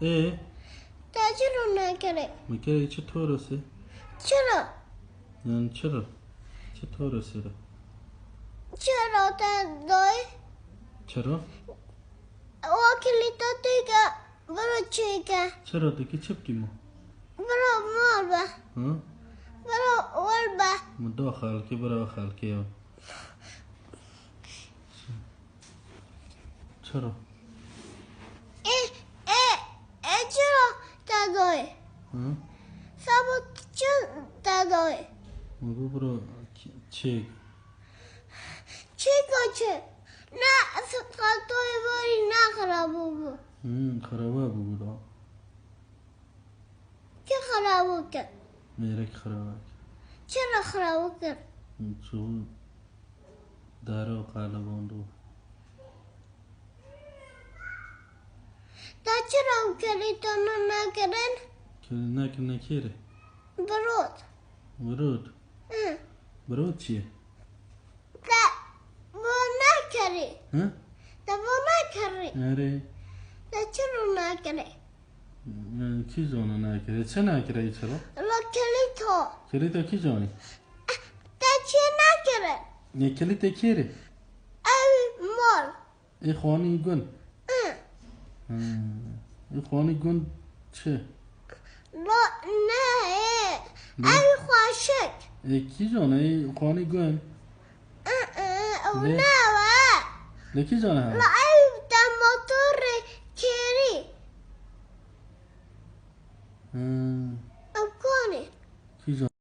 ايه تاجر ناكره میگه چطورسه؟ چرا؟ یعنی چرا؟ چطورسه ده؟ چرا دای؟ چرا؟ وکیلی تا دیگه برو چیگه چرا دیگه چه بگیمو؟ برو مال به ها؟ برو ول به مدا خالکی برا خالکی ها چرا؟ چرا دای؟ ها؟ سبا چرا دای؟ مگو برا چه؟ چه؟ نه خطای باری نخرابو بو خرابه بودا که خرابو کرد؟ میره که خرابه چرا خرابو کرد؟ چون داره و قلباندو تا چرا کلی تو نکرن؟ که نکیره برود برود چیه؟ تا بو نکری ها؟ تا بو نکری آره تا چرا نکری؟ کی جانو نکره؟ چه نکره ای چرا؟ کلی تو کلیتا کی جانی؟ تا چی نکره؟ نه کلیتا کیره؟ اوی مال ای خوانی گون ای خوانی گون چه؟ نه اوی خواشک ای کی جانه ای خوانی گون؟ او نه و کی جانه ها؟ اوی تا موتور کری او کنی کی جانه